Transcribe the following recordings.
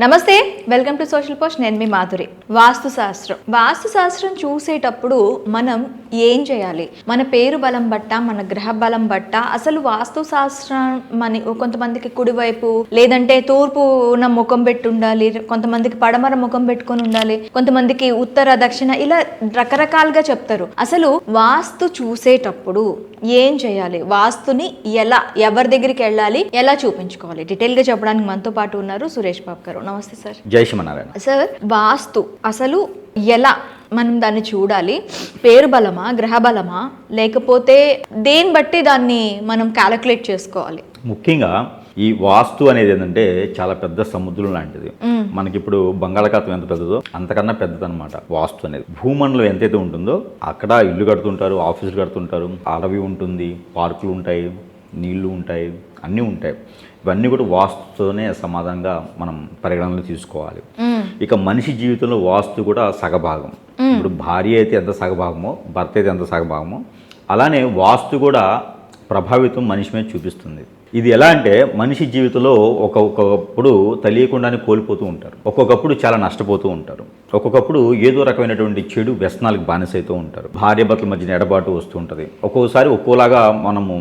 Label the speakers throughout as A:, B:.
A: నమస్తే, welcome to social post. నేను మీ మాధురి. వాస్తు శాస్త్రం చూసేటప్పుడు మనం ఏం చేయాలి? మన పేరు బలం బట్ట, మన గ్రహ బలం బట్ట అసలు వాస్తు శాస్త్రం కొంతమందికి కుడివైపు లేదంటే తూర్పు ఉన్న ముఖం పెట్టి ఉండాలి, కొంతమందికి పడమర ముఖం పెట్టుకొని ఉండాలి, కొంతమందికి ఉత్తర దక్షిణ, ఇలా రకరకాలుగా చెప్తారు. అసలు వాస్తు చూసేటప్పుడు ఏం చేయాలి? వాస్తుని ఎవరి దగ్గరికి వెళ్ళాలి, ఎలా చూపించుకోవాలి? డీటెయిల్ గా చెప్పడానికి మనతో పాటు ఉన్నారు సురేష్ బాబు గారు. నమస్తే సార్.
B: జై శ్రీమన్నారాయణ.
A: సార్, వాస్తు అసలు ఎలా మనం దాన్ని చూడాలి? పేరు బలమా, గ్రహ బలమా, లేకపోతే దేన్ని బట్టి దాన్ని మనం క్యాలిక్యులేట్ చేసుకోవాలి?
B: ముఖ్యంగా ఈ వాస్తు అనేది ఏంటంటే చాలా పెద్ద సముద్రం లాంటిది. మనకిప్పుడు బంగాళాఖాతం ఎంత పెద్దదో అంతకన్నా పెద్దదన్నమాట వాస్తు అనేది. భూమండలం ఎంతైతే ఉంటుందో అక్కడ ఇల్లు కడుతుంటారు, ఆఫీసులు కడుతుంటారు, అడవి ఉంటుంది, పార్కులు ఉంటాయి, నీళ్లు ఉంటాయి, అన్నీ ఉంటాయి. ఇవన్నీ కూడా వాస్తుతోనే సమాధానంగా మనం పరిగణనలో తీసుకోవాలి. ఇక మనిషి జీవితంలో వాస్తు కూడా సగభాగం. ఇప్పుడు భార్య అయితే ఎంత సగభాగమో, భర్త అయితే ఎంత సగభాగమో, అలానే వాస్తు కూడా ప్రభావితం మనిషి మీద చూపిస్తుంది. ఇది ఎలా అంటే మనిషి జీవితంలో ఒక్కొక్కప్పుడు తెలియకుండానే కోల్పోతూ ఉంటారు, ఒక్కొక్కప్పుడు చాలా నష్టపోతూ ఉంటారు, ఒక్కొక్కప్పుడు ఏదో రకమైనటువంటి చెడు వ్యసనాలకు బానిసైతూ ఉంటారు, భార్య భర్తల మధ్యన ఎడబాటు వస్తూ ఉంటుంది. ఒక్కోసారి ఒక్కోలాగా మనము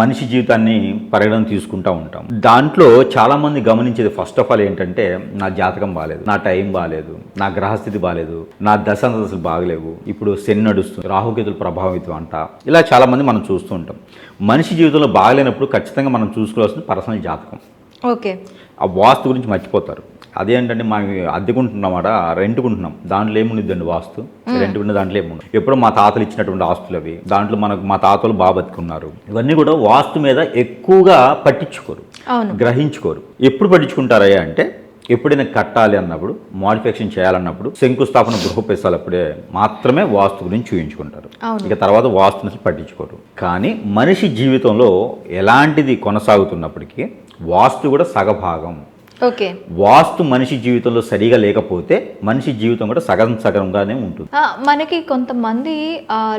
B: మనిషి జీవితాన్ని పరిగణన తీసుకుంటూ ఉంటాం. దాంట్లో చాలామంది గమనించేది ఫస్ట్ ఆఫ్ ఆల్ ఏంటంటే, నా జాతకం బాగాలేదు, నా టైం బాగాలేదు, నా గ్రహస్థితి బాగాలేదు, నా దశలు బాగలేవు, ఇప్పుడు శని నడుస్తుంది, రాహుకేతుల ప్రభావితం అంట, ఇలా చాలామంది మనం చూస్తూ ఉంటాం. మనిషి జీవితంలో బాగలేనప్పుడు ఖచ్చితంగా మనం చూసుకోవాల్సిన పర్సనల్ జాతకం.
A: ఓకే.
B: ఆ వాస్తు గురించి మర్చిపోతారు. అదేంటంటే మనం అద్దెకుంటున్నామాట, రెంట్కుంటున్నాం, దాంట్లో ఏముండిద్దండి వాస్తు? రెంట్కున్న దాంట్లో ఏముంది? ఎప్పుడో మా తాతలు ఇచ్చినటువంటి ఆస్తులు అవి, దాంట్లో మా తాతలు బాగా బతుకున్నారు. ఇవన్నీ కూడా వాస్తు మీద ఎక్కువగా పట్టించుకోరు, గ్రహించుకోరు. ఎప్పుడు పట్టించుకుంటారయ్యా అంటే, ఎప్పుడైనా కట్టాలి అన్నప్పుడు, మోడిఫికేషన్ చేయాలన్నప్పుడు, శంకుస్థాపన గృహోపేసాలప్పుడే మాత్రమే వాస్తు గురించి చూపించుకుంటారు. ఇక తర్వాత వాస్తుని పట్టించుకోరు. కానీ మనిషి జీవితంలో ఎలాంటిది కొనసాగుతున్నప్పటికీ వాస్తు కూడా సగభాగం.
A: ఓకే.
B: వాస్తు మనిషి జీవితంలో సరిగా లేకపోతే మనిషి జీవితం కూడా సగంగానే ఉంటుంది.
A: మనకి కొంతమంది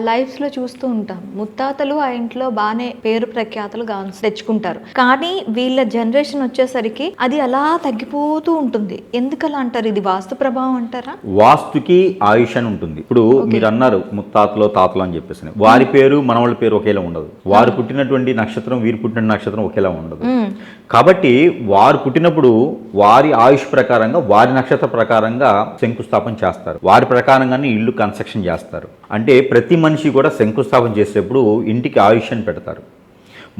A: లైఫ్ లో చూస్తూ ఉంటాం, ముత్తాతలు ఆ ఇంట్లో బాగానే పేరు ప్రఖ్యాతలు తెచ్చుకుంటారు, కానీ వీళ్ళ జనరేషన్ వచ్చేసరికి అది అలా తగ్గిపోతూ ఉంటుంది. ఎందుకలా అంటారు? ఇది వాస్తు ప్రభావం అంటారా?
B: వాస్తుకి ఆయుష్ అని ఉంటుంది. ఇప్పుడు మీరు అన్నారు ముత్తాతలో తాతలు అని చెప్పేసి, వారి పేరు మనవాళ్ళ పేరు ఒకేలా ఉండదు, వారు పుట్టినటువంటి నక్షత్రం వీరు పుట్టిన నక్షత్రం ఒకేలా ఉండదు. కాబట్టి వారు పుట్టినప్పుడు వారి ఆయుష్ ప్రకారంగా, వారి నక్షత్ర ప్రకారంగా శంకుస్థాపన చేస్తారు, వారి ప్రకారంగానే ఇల్లు కన్స్ట్రక్షన్ చేస్తారు. అంటే ప్రతి మనిషి కూడా శంకుస్థాపన చేసేటప్పుడు ఇంటికి ఆయుష్ అని పెడతారు,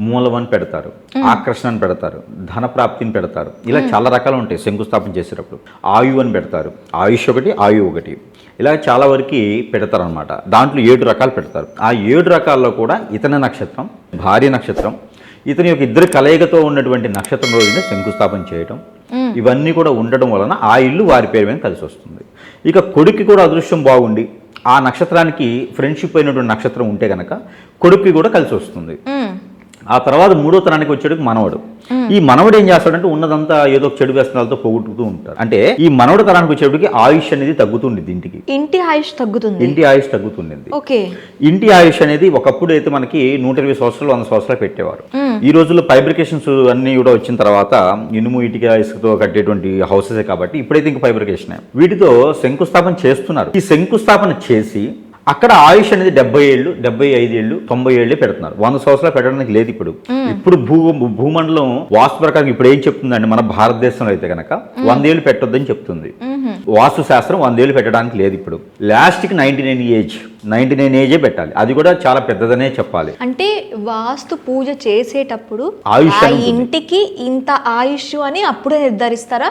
B: మూలం అని పెడతారు, ఆకర్షణ అని పెడతారు, ధన ప్రాప్తిని పెడతారు. ఇలా చాలా రకాలు ఉంటాయి. శంకుస్థాపన చేసేటప్పుడు ఆయు అని పెడతారు, ఆయుష్ ఒకటి, ఆయు ఒకటి, ఇలా చాలా వరకు పెడతారు అనమాట. దాంట్లో 7 రకాలు పెడతారు. ఆ 7 రకాల్లో కూడా ఇతని నక్షత్రం, భార్య నక్షత్రం, ఇతని యొక్క ఇద్దరు కలయికతో ఉన్నటువంటి నక్షత్రం రోజున శంకుస్థాపన చేయటం, ఇవన్నీ కూడా ఉండడం వలన ఆ ఇల్లు వారి పేరు మీద కలిసి వస్తుంది. ఇక కొడుక్కి కూడా అదృష్టం బాగుండి ఆ నక్షత్రానికి ఫ్రెండ్షిప్ అయినటువంటి నక్షత్రం ఉంటే కనుక కొడుక్కి కూడా కలిసి వస్తుంది. ఆ తర్వాత 3వ తరానికి వచ్చేటికి మనవడు. ఈ మనవడు ఏం చేస్తాడంటే ఉన్నదంతా ఏదో చెడు వ్యసనాలతో పోగొట్టుతూ ఉంటారు. అంటే ఈ మనవడు తరానికి వచ్చేటికి ఆయుష్ అనేది తగ్గుతుండేది, ఇంటి ఆయుష్ తగ్గుతుండేది. ఇంటి ఆయుష్ అనేది ఒకప్పుడు అయితే మనకి 120 సంవత్సరాలు 100 సంవత్సరాలు పెట్టేవారు. ఈ రోజుల్లో ఫైబ్రికేషన్స్ అన్ని కూడా వచ్చిన తర్వాత ఇనుము, ఇటుక, ఇసుకతో కట్టేటువంటి హౌసెస్ కాబట్టి ఇప్పుడైతే ఇంక ఫైబ్రికేషన్ వీటితో శంకుస్థాపన చేస్తున్నారు. ఈ శంకుస్థాపన చేసి అక్కడ ఆయుష్ అనేది 70 ఏళ్ళు, 75 ఏళ్ళు, 90 ఏళ్ళే పెడుతున్నారు. 100 సంవత్సరాలు పెట్టడానికి లేదు. ఇప్పుడు భూమండలం వాస్తు ప్రకారం ఇప్పుడు ఏం చెప్తుందండి, మన భారతదేశంలో అయితే కనుక 100 ఏళ్ళు పెట్టొద్దని చెప్తుంది వాస్తు శాస్త్రం. 100 ఏళ్ళు పెట్టడానికి లేదు. ఇప్పుడు లాస్ట్కి 99 ఏజే పెట్టాలి. అది కూడా చాలా పెద్దదనే చెప్పాలి.
A: అంటే వాస్తు పూజ చేసేటప్పుడు
B: ఆయుష్
A: ఇంటికి ఇంత ఆయుష్ అని అప్పుడే నిర్ధారిస్తారు.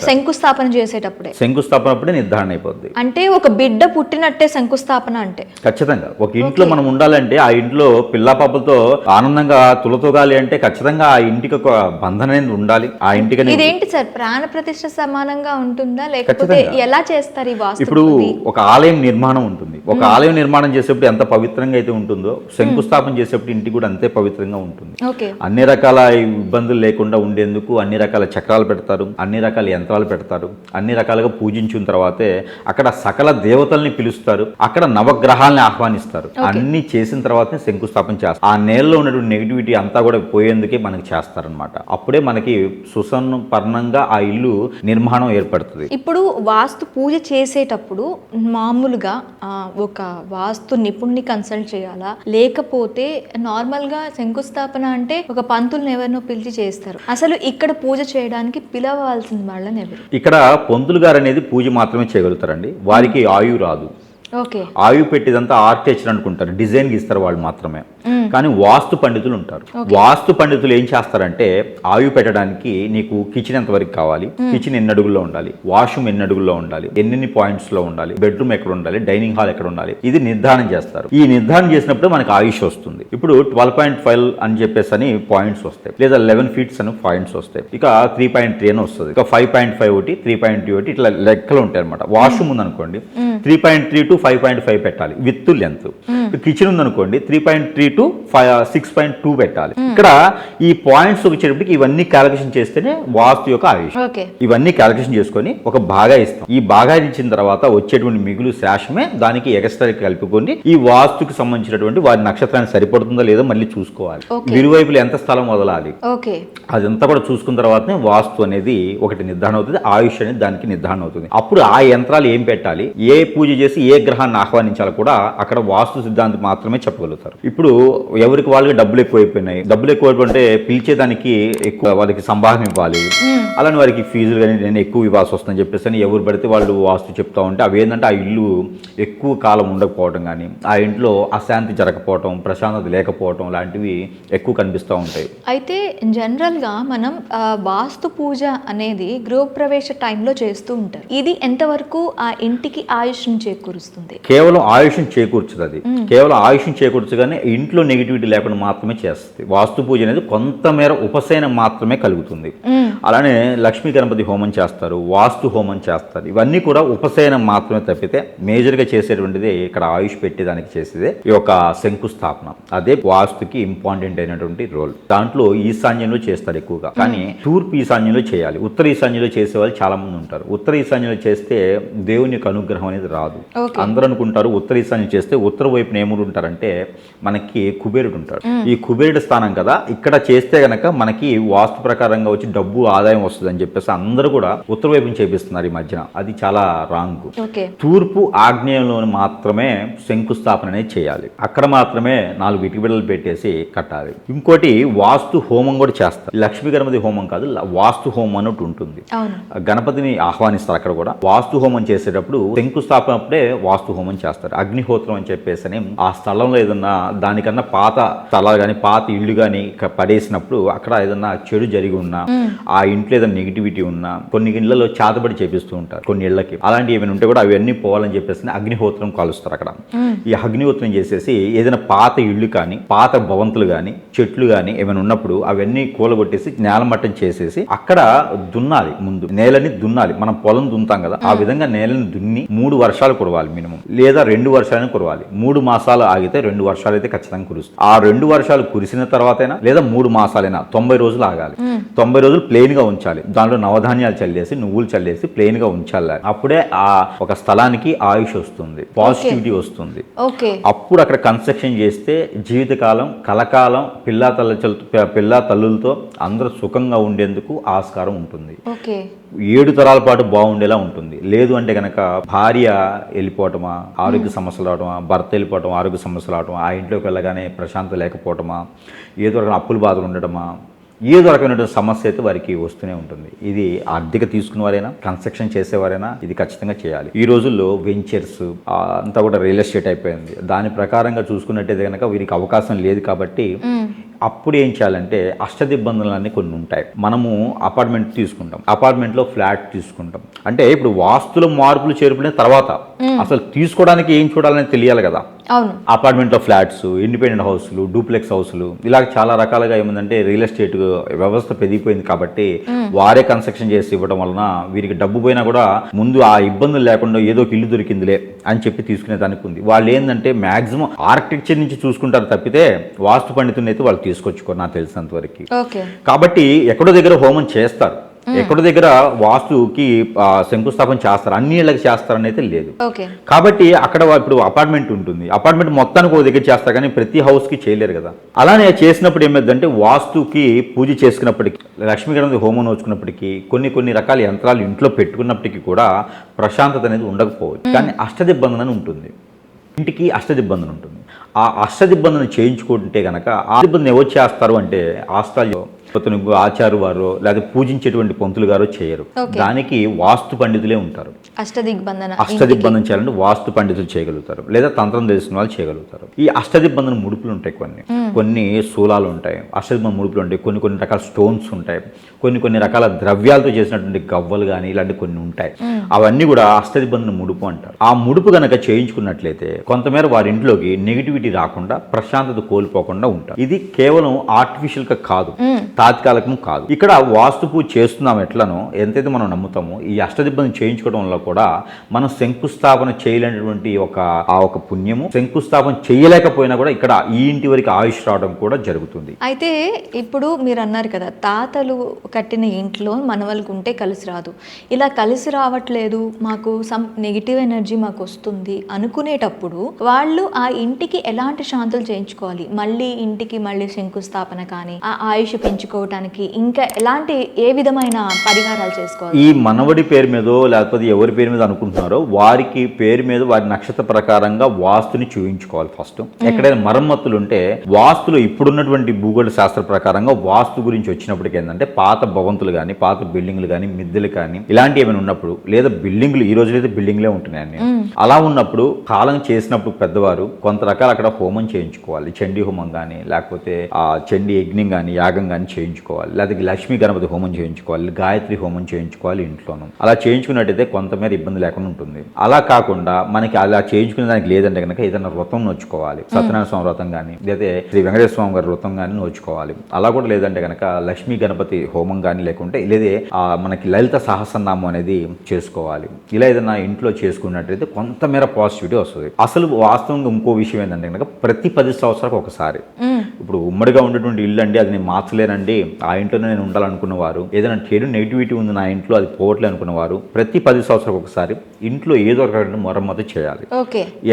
A: శంకుస్థాపన చేసేటప్పుడే,
B: శంకుస్థాపన అప్పుడే నిర్ధారణ అయిపోద్ది.
A: అంటే ఒక బిడ్డ పుట్టినట్టే శంకుస్థాపన అంటే.
B: ఖచ్చితంగా ఒక ఇంట్లో మనం ఉండాలంటే, ఆ ఇంట్లో పిల్ల పాపలతో ఆనందంగా తులతూగాలి అంటే ఖచ్చితంగా ఆ ఇంటికి ఒక బంధన అనేది ఉండాలి. ఆ ఇంటికి
A: ఇదేంటి సార్, ప్రాణ ప్రతిష్ఠ సమానంగా ఉంటుందా లేకపోతే ఎలా చేస్తారు ఈ వాస్తు?
B: ఇప్పుడు ఒక ఆలయం నిర్మాణం ఉంటుంది, ఒక ఆలయం నిర్మాణం చేసేప్పుడు ఎంత పవిత్రంగా అయితే ఉంటుందో శంకుస్థాపన చేసేప్పుడు ఇంటికి కూడా అంతే పవిత్రంగా ఉంటుంది.
A: ఓకే.
B: అన్ని రకాల ఇబ్బందులు లేకుండా ఉండేందుకు అన్ని రకాల చక్రాలు పెడతారు, అన్ని రకాల యంత్రాలు పెడతారు, అన్ని రకాలుగా పూజించిన తర్వాతే అక్కడ సకల దేవతల్ని పిలుస్తారు, అక్కడ నవగ్రహాలని ఆహ్వానిస్తారు. అన్ని చేసిన తర్వాతనే శంకుస్థాపన చేస్తారు. ఆ నేలలో ఉన్నటువంటి నెగిటివిటీ అంతా కూడా పోయేందుకే మనకి చేస్తారనమాట. అప్పుడే మనకి సుసంపన్నంగా ఆ ఇల్లు నిర్మాణం ఏర్పడుతుంది.
A: ఇప్పుడు వాస్తు పూజ చేసేటప్పుడు మామూలుగా ఒక వాస్తు నిపుణుని కన్సల్ట్ చేయాలా, లేకపోతే నార్మల్గా శంకుస్థాపన అంటే ఒక పంతుల్ని ఎవరినో పిలిచి చేస్తారు. అసలు ఇక్కడ పూజ చేయడానికి పిలవాల్సిన వాళ్ళని ఎవరు?
B: ఇక్కడ పంతులు గారు అనేది పూజ మాత్రమే చేయగలుగుతారండి. వారికి ఆయువు రాదు.
A: ఓకే.
B: ఆయువు పెట్టేదంతా ఆర్కిటెక్చర్ అనుకుంటారు, డిజైన్ గీస్తారు వాళ్ళు మాత్రమే. కానీ వాస్తు పండితులు ఉంటారు. వాస్తు పండితులు ఏం చేస్తారంటే ఆయువు పెట్టడానికి నీకు కిచెన్ ఎంత వరకు కావాలి, కిచెన్ ఎన్ని అడుగుల్లో ఉండాలి, వాష్రూమ్ ఎన్ని అడుగుల్లో ఉండాలి, ఎన్ని పాయింట్స్ లో ఉండాలి, బెడ్రూమ్ ఎక్కడ ఉండాలి, డైనింగ్ హాల్ ఎక్కడ ఉండాలి, ఇది నిర్ధారణ చేస్తారు. ఈ నిర్ధారణ చేసినప్పుడు మనకు ఆయుష్ వస్తుంది. ఇప్పుడు 12.5 అని చెప్పేసి అని పాయింట్స్ వస్తాయి, లేదా 11 ఫీట్స్ అని పాయింట్స్ వస్తాయి. ఇక 3.3 అని వస్తుంది, ఇక 5.5 ఒకటి, 3.2 ఒకటి, ఇట్లా లెక్కలు ఉంటాయి అనమాట. వాష్రూమ్ ఉందనుకోండి 3.3 to 5.5 పెట్టాలి విత్ లెంత్. కిచెన్ ఉందనుకోండి 3.3 to 6.2 పెట్టాలి. ఇక్కడ ఈ పాయింట్స్ వచ్చేటప్పటికి ఇవన్నీ క్యాలిక్యులేషన్ చేస్తేనే వాస్తు యొక్క ఆయుష్. ఇవన్నీ క్యాలిక్యులేషన్ చేసుకొని ఒక బాగా ఇస్తాం. ఈ బాగా ఇచ్చిన తర్వాత వచ్చేటువంటి మిగులు శాషమే దానికి ఎక్స్ట్రా కలుపుకొని ఈ వాస్తుకి సంబంధించినటువంటి వారి నక్షత్రానికి సరిపడుతుందో లేదో మళ్ళీ చూసుకోవాలి. ఇరువైపులు ఎంత స్థలం వదలాలి అదంతా కూడా చూసుకున్న తర్వాతనే వాస్తు అనేది ఒకటి నిర్ధారణ అవుతుంది, ఆయుష్ అనేది దానికి నిర్ధారణ అవుతుంది. అప్పుడు ఆ యంత్రాలు ఏం పెట్టాలి, ఏ పూజ చేసి ఏ గ్రహాన్ని ఆహ్వానించాలో కూడా అక్కడ వాస్తు సిద్ధాంతం మాత్రమే చెప్పగలుగుతారు. ఇప్పుడు ఎవరికి వాళ్ళకి డబ్బులు ఎక్కువైపోయినాయి, డబ్బులు ఎక్కువైపోతే పిలిచేదానికి ఎక్కువ వాళ్ళకి సంభావన ఇవ్వాలి, అలానే వారికి ఫీజులు కానీ నేను ఎక్కువ ఇవ్వాల్సి వస్తుందని చెప్పేసి ఎవరు పడితే వాళ్ళు వాస్తు చెప్తా ఉంటే అవి ఏంటంటే ఆ ఇల్లు ఎక్కువ కాలం ఉండకపోవడం కానీ, ఆ ఇంట్లో అశాంతి జరగకపోవటం, ప్రశాంతత లేకపోవటం లాంటివి ఎక్కువ కనిపిస్తూ ఉంటాయి.
A: అయితే జనరల్గా మనం వాస్తు పూజ అనేది గృహప్రవేశ టైంలో చేస్తూ ఉంటారు. ఇది ఎంతవరకు ఆ ఇంటికి ఆయుష్ని చేకూరుస్తుంది?
B: కేవలం ఆయుష్ని చేకూర్చదు. అది కేవలం ఆయుష్ని చేకూర్చగానే ఇంట్లో నెగిటివిటీ లేకుండా మాత్రమే చేస్తుంది. వాస్తు పూజ అనేది కొంతమేర ఉపశమనం మాత్రమే కలుగుతుంది. అలానే లక్ష్మీ గణపతి హోమం చేస్తారు, వాస్తు హోమం చేస్తారు. ఇవన్నీ కూడా ఉపశమనం మాత్రమే తప్పితే మేజర్గా చేసేటువంటిది ఇక్కడ ఆయుష్ పెట్టేదానికి చేసేదే ఈ యొక్క శంకుస్థాపన. అదే వాస్తుకి ఇంపార్టెంట్ అయినటువంటి రోల్. దాంట్లో ఈశాన్యంలో చేస్తారు ఎక్కువగా, కానీ తూర్పు ఈశాన్యంలో చేయాలి. ఉత్తర ఈశాన్యంలో చేసే వాళ్ళు చాలా మంది ఉంటారు. ఉత్తర ఈశాన్యంలో చేస్తే దేవుని యొక్క అనుగ్రహం అనేది రాదు. అందరూ అనుకుంటారు ఉత్తర ఈశాన్యం చేస్తే ఉత్తర వైపున ఏముడు ఉంటారంటే మనకి కుబేరుడు ఉంటాడు. ఈ కుబేరుడు స్థానం కదా, ఇక్కడ చేస్తే గనక మనకి వాస్తు ప్రకారంగా వచ్చి డబ్బు ఆదాయం వస్తుంది అని చెప్పేసి అందరూ కూడా ఉత్తర వైపున చేపిస్తున్నారు ఈ మధ్యన. అది చాలా రాంగ్. తూర్పు ఆగ్నేయంలో మాత్రమే శంకుస్థాపన అనేది చేయాలి. అక్కడ మాత్రమే 4 ఇటుకబిళ్ళలు పెట్టేసి కట్టాలి. ఇంకోటి వాస్తు హోమం కూడా చేస్తారు. లక్ష్మీ గణపతి హోమం కాదు, వాస్తు హోమం అన్నట్టు ఉంటుంది. గణపతిని ఆహ్వానిస్తారు. అక్కడ కూడా వాస్తు హోమం చేసేటప్పుడు శంకుస్థాపన అప్పుడే వాస్తు హోమం చేస్తారు. అగ్నిహోత్రం అని చెప్పేసి ఆ స్థలంలో ఏదన్నా దానికన్నా పాత స్థలాలు కానీ పాత ఇళ్ళు కానీ పడేసినప్పుడు అక్కడ ఏదన్నా చెడు జరిగి ఉన్నా, ఆ ఇంట్లో ఏదైనా నెగిటివిటీ ఉన్నా, కొన్ని ఇళ్లలో చేతబడి చేపిస్తూ ఉంటారు కొన్ని ఇళ్లకి. అలాంటి ఏమైనా ఉంటే కూడా అవన్నీ పోవాలని చెప్పేసి అగ్నిహోత్రం కాలుస్తారు. అక్కడ ఈ అగ్నిహోత్రం చేసేసి ఏదైనా పాత ఇళ్ళు కానీ పాత భవంతులు కానీ చెట్లు కానీ ఏమైనా ఉన్నప్పుడు అవన్నీ కూలగొట్టేసి నేలమట్టం చేసేసి అక్కడ దున్నాలి. ముందు నేలని దున్నాలి. మనం పొలం దున్నుతాం కదా, ఆ విధంగా నేలని దున్ని 3 వర్షాలు కురవాలి మినిమం, లేదా 2 వర్షాలను కురవాలి. 3 మాసాలు ఆగితే 2 వర్షాలు అయితే ఖచ్చితంగా కురుస్తుంది. ఆ 2 వర్షాలు కురిసిన తర్వాతైనా లేదా 3 మాసాలైనా 90 రోజులు ఆగాలి. 90 రోజులు ప్లెయిన్ గా ఉంచాలి. దాంట్లో నవధాన్యాలు చల్లేసి నువ్వులు చల్లేసి ప్లెయిన్ గా ఉంచాలి. అప్పుడే ఆ ఒక స్థలానికి ఆయుష్ వస్తుంది, పాజిటివిటీ వస్తుంది. అప్పుడు అక్కడ కన్స్ట్రక్షన్ చేస్తే జీవితకాలం కలకాలం పిల్లా తల్లులతో అందరూ సుఖంగా ఉండేందుకు ఆస్కారం ఉంటుంది. 7 తరాల పాటు బాగుండేలా ఉంటుంది. లేదు అంటే కనుక భార్య వెళ్ళిపోవటమా, ఆరోగ్య సమస్యలు రావటమా, భర్త వెళ్ళిపోవటం ఆరోగ్య సమస్యలు రావటమా, ఆ ఇంట్లోకి వెళ్ళగానే ప్రశాంతత లేకపోవటమా, ఏదో రకమైన అప్పుల బాధలు ఉండటమా, ఏదో రకమైనటువంటి సమస్య అయితే వారికి వస్తూనే ఉంటుంది. ఇది ఆర్థిక తీసుకున్నవారైనా కన్స్ట్రక్షన్ చేసేవారైనా ఇది ఖచ్చితంగా చేయాలి. ఈ రోజుల్లో వెంచర్స్ అంతా కూడా రియల్ ఎస్టేట్ అయిపోయింది. దాని ప్రకారంగా చూసుకున్నట్టయితే కనుక వీరికి అవకాశం లేదు కాబట్టి అప్పుడు ఏం చేయాలంటే అష్టదిబ్బందులు అన్నీ కొన్ని ఉంటాయి. మనము అపార్ట్మెంట్ తీసుకుంటాం, అపార్ట్మెంట్లో ఫ్లాట్ తీసుకుంటాం. అంటే ఇప్పుడు వాస్తుల మార్పులు చేర్పుల తర్వాత అసలు తీసుకోవడానికి ఏం చూడాలని తెలియాలి కదా.
A: అవును.
B: అపార్ట్మెంట్లో ఫ్లాట్స్, ఇండిపెండెంట్ హౌస్లు, డూప్లెక్స్ హౌస్లు, ఇలా చాలా రకాలుగా ఏముందంటే రియల్ ఎస్టేట్ వ్యవస్థ పెరిగిపోయింది కాబట్టి వారే కన్స్ట్రక్షన్ చేసి ఇవ్వడం వలన వీరికి డబ్బు పోయినా కూడా ముందు ఆ ఇబ్బందులు లేకుండా ఏదో ఒక ఇల్లు దొరికిందిలే అని చెప్పి తీసుకునే దానికి ఉంది. వాళ్ళు ఏంటంటే మాక్సిమం ఆర్కిటెక్చర్ నుంచి చూసుకుంటారు తప్పితే వాస్తు పండితుని అయితే వాళ్ళు తీసుకొచ్చుకోరు నాకు తెలిసినంత వరకు.
A: ఓకే.
B: కాబట్టి ఎక్కడో దగ్గర హోమం చేస్తారు, ఎక్కడో దగ్గర వాస్తుకి శంకుస్థాపన చేస్తారు, అన్ని ఇళ్ళకి చేస్తారని అయితే లేదు. కాబట్టి అక్కడ ఇప్పుడు అపార్ట్మెంట్ ఉంటుంది, అపార్ట్మెంట్ మొత్తానికి ఒక దగ్గర చేస్తారు కానీ ప్రతి హౌస్ కి చేయలేరు కదా. అలానే చేసినప్పుడు ఏమైందంటే వాస్తుకి పూజ చేసుకున్నప్పటికీ, లక్ష్మీ గణపతి హోమం నోచుకున్నప్పటికీ, కొన్ని రకాల యంత్రాలు ఇంట్లో పెట్టుకున్నప్పటికీ కూడా ప్రశాంతత అనేది ఉండకపోవచ్చు. కానీ అష్టదిబ్బందన ఉంటుంది, ఇంటికి అష్టదిబ్బందన ఉంటుంది. ఆ అష్టదిబ్బందన చేయించుకుంటే కనుక ఆ దిబ్బందన ఎవరు చేస్తారు అంటే ఆస్థాల్లో ఆచారు వారు లేదా పూజించేటువంటి పంతులు గారు చేయరు, దానికి వాస్తు పండితులే ఉంటారు. అష్టదిగ్బంధనం చేయాలంటే వాస్తు పండితులు చేయగలుగుతారు, లేదా తంత్రం తెలిసిన వాళ్ళు చేయగలుగుతారు. ఈ అష్టదిగ్బంధన ముడుపులు ఉంటాయి, కొన్ని శూలాలు ఉంటాయి, అష్టదిగ్బంధన ముడుపులు ఉంటాయి, కొన్ని రకాల స్టోన్స్ ఉంటాయి, కొన్ని రకాల ద్రవ్యాలతో చేసినటువంటి గవ్వలు కానీ ఇలాంటి కొన్ని ఉంటాయి. అవన్నీ కూడా అష్టదిగ్బంధన ముడుపు అంటారు. ఆ ముడుపు కనుక చేయించుకున్నట్లయితే కొంతమేర వారి ఇంట్లోకి నెగిటివిటీ రాకుండా, ప్రశాంతత కోల్పోకుండా ఉంటారు. ఇది కేవలం ఆర్టిఫిషియల్ గా కాదు, తాత్కాలికం కాదు. ఇక్కడ వాస్తు పూజ చేస్తున్నాం ఎట్లనో ఎంతైతే మనం నమ్ముతామో ఈ అష్టదిబ్బంది చేయించుకోవడం వల్ల కూడా మనం శంకుస్థాపన చేయలేనటువంటి ఒక పుణ్యము, శంకుస్థాపన చేయలేకపోయినా కూడా ఇక్కడ ఈ ఇంటి వరకు ఆయుష్ రావడం కూడా జరుగుతుంది.
A: అయితే ఇప్పుడు మీరు అన్నారు కదా, తాతలు కట్టిన ఇంట్లో మనవలకు ఉంటే కలిసి రాదు, ఇలా కలిసి రావట్లేదు, మాకు సమ్ నెగిటివ్ ఎనర్జీ మాకు వస్తుంది అనుకునేటప్పుడు వాళ్ళు ఆ ఇంటికి ఎలాంటి శాంతులు చేయించుకోవాలి? మళ్ళీ ఇంటికి మళ్ళీ శంకుస్థాపన కానీ, ఆ ఆయుష్ పెంచుకోవటానికి ఇంకా ఏ విధమైన పరిహారాలు చేసుకోవాలి?
B: ఈ మనవడి పేరు మీదో లేకపోతే ఎవరి పేరు మీద అనుకుంటున్నారో వారికి పేరు మీద వారి నక్షత్ర ప్రకారంగా వాస్తుని చూయించుకోవాలి. ఫస్ట్ ఎక్కడైనా మరమ్మతులు ఉంటే వాస్తులు ఇప్పుడున్నటువంటి భూగోళ శాస్త్ర ప్రకారంగా వాస్తు గురించి వచ్చినప్పటికీ ఏంటంటే పాత భవంతులు కానీ, పాత బిల్డింగ్లు కానీ, మిద్దెలు కానీ ఇలాంటి ఏమైనా ఉన్నప్పుడు, లేదా బిల్డింగ్లు ఈ రోజులైతే బిల్డింగ్లే ఉంటున్నాయండి, అలా ఉన్నప్పుడు కాలం చేసినప్పుడు పెద్దవారు కొంత రకాల అక్కడ హోమం చేయించుకోవాలి. చండీ హోమం కానీ, లేకపోతే ఆ చండీ యజ్ఞం కానీ, యాగం కానీ చేయించుకోవాలి, లేదా లక్ష్మీ గణపతి హోమం చేయించుకోవాలి, గాయత్రి హోమం చేయించుకోవాలి ఇంట్లోనూ. అలా చేయించుకున్నట్టయితే కొంతమేర ఇబ్బంది లేకుండా ఉంటుంది. అలా కాకుండా మనకి అలా చేయించుకునే దానికి లేదంటే కనుక ఏదైనా వ్రతం నోచుకోవాలి, సత్యనారాయణ స్వామి వ్రతం కానీ, లేదా శ్రీ వెంకటేశ్వర స్వామి గారి వ్రతం కానీ నోచుకోవాలి. అలా కూడా లేదంటే కనుక లక్ష్మీ గణపతి హోమం కానీ, లేకుంటే లేదే మనకి లలిత సహస్రనామం అనేది చేసుకోవాలి. ఇలా ఏదైనా ఇంట్లో చేసుకున్నట్టయితే కొంతమేర పాజిటివిటీ వస్తుంది. అసలు వాస్తవంగా ఇంకో విషయం ఏంటంటే కనుక ప్రతి 10 సంవత్సరాలకు ఒకసారి, ఇప్పుడు ఉమ్మడిగా ఉండేటువంటి ఇల్లు అండి, అది నేను మార్చలేనండి, ఆ ఇంట్లోనే నేను ఉండాలనుకున్న వారు, ఏదైనా చెడు నెగిటివిటీ ఉంది నా ఇంట్లో అది పోవట్లే అనుకున్న వారు ప్రతి 10 సంవత్సరాలకు ఒకసారి ఇంట్లో ఏదో ఒక రకంగా మరమ్మతు చేయాలి.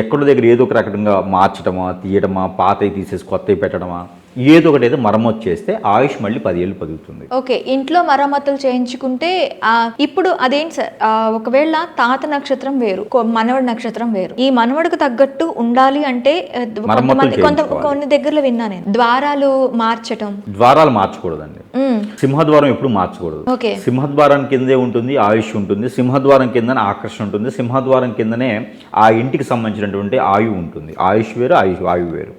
B: ఎక్కడో దగ్గర ఏదో ఒక రకంగా మార్చడమా, తీయడమా, పాతవి తీసేసి కొత్తవి పెట్టడమా, ఏదో ఒకటి అయితే మరమ్మతు చేస్తే ఆయుష్ మళ్ళీ 10 ఏళ్ళు పదుగుతుంది.
A: ఓకే. ఇంట్లో మరమ్మతులు చేయించుకుంటే ఇప్పుడు అదేంటి సార్, ఒకవేళ తాత నక్షత్రం వేరు, మనవడి నక్షత్రం వేరు, ఈ మనవడికి తగ్గట్టు ఉండాలి అంటే కొన్ని దగ్గరలో విన్నా నేను, ద్వారాలు
B: మార్చకూడదండి. సింహద్వారం ఎప్పుడు మార్చకూడదు. సింహద్వారం కిందే ఉంటుంది ఆయుష్ ఉంటుంది, సింహద్వారం కిందనే ఆకర్షణ ఉంటుంది, సింహద్వారం కిందనే ఆ ఇంటికి సంబంధించినటువంటి ఆయువు ఉంటుంది. ఆయుష్ వేరు, ఆయువు వేరు,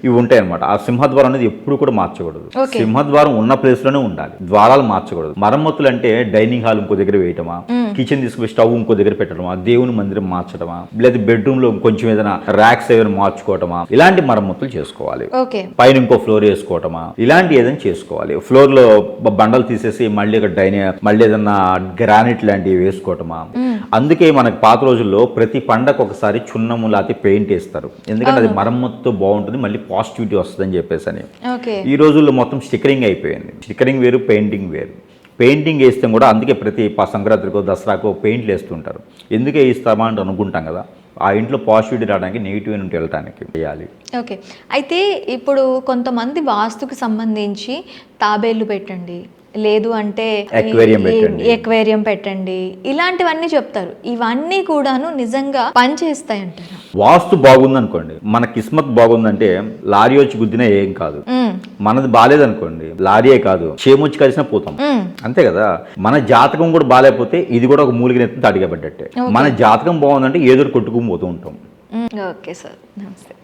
B: ఇవి ఉంటాయి అనమాట. ఆ సింహద్వారం అనేది ఎప్పుడు కూడా మార్చకూడదు. సింహద్వారం ఉన్న ప్లేస్ లోనే ఉండాలి, ద్వారాలు మార్చకూడదు. మరమ్మతులు అంటే డైనింగ్ హాల్ ఇంకో దగ్గర వేయటమా, కిచెన్ తీసుకుపోయి స్టవ్ ఇంకో దగ్గర పెట్టడమా, దేవుని మందిరం మార్చడమా, లేదా బెడ్రూమ్ లో కొంచెం ఏదైనా ర్యాక్స్ ఏదైనా మార్చుకోవటమా, ఇలాంటి మరమ్మతులు చేసుకోవాలి. పైన ఇంకో ఫ్లోర్ వేసుకోవటమా, ఇలాంటి ఏదైనా చేసుకోవాలి. ఫ్లోర్ లో బండలు తీసేసి మళ్ళీ మళ్ళీ ఏదన్నా గ్రానైట్ లాంటివి వేసుకోవటమా. అందుకే మనకు పాత రోజుల్లో ప్రతి పండగ ఒకసారి చున్నము లేకపోతే పెయింట్ వేస్తారు, ఎందుకంటే అది మరమ్మతుతో బాగుంటుంది, మళ్ళీ పాజిటివిటీ వస్తుందని చెప్పేసి అని. ఈ రోజుల్లో మొత్తం స్టిక్కరింగ్ అయిపోయింది. స్టిక్కరింగ్ వేరు, పెయింటింగ్ వేరు. పెయింటింగ్ వేస్తే కూడా అందుకే ప్రతి సంక్రాంతికో దసరాకో పెయింట్లు వేస్తుంటారు. ఎందుకే వేస్తామా అంటే అనుకుంటాం కదా, ఆ ఇంట్లో పాజిటివిటీ రావడానికి, నెగిటివ్ నుండి వెళ్ళడానికి చేయాలి.
A: ఓకే. అయితే ఇప్పుడు కొంతమంది వాస్తుకి సంబంధించి తాబేళ్లు పెట్టండి, లేదు అంటే ఎక్వేరియం పెట్టండి, ఇలాంటివన్నీ చెప్తారు. ఇవన్నీ కూడాను నిజంగా పనిచేస్తాయి అంటారా?
B: వాస్తు బాగుందనుకోండి, మన కిస్మత్ బాగుందంటే లారీ వచ్చి గుద్దినా ఏం కాదు, మనది బాగాలేదనుకోండి లారీయే కాదు చేమొచ్చి కలిసినా పోతాం, అంతే కదా. మన జాతకం కూడా బాగాలేకపోతే ఇది కూడా ఒక మూలికి నెత్తి అడిగబడ్డట్టే. మన జాతకం బాగుందంటే ఏదో కొట్టుకుని పోతూ ఉంటాం.
A: ఓకే సార్, నమస్తే.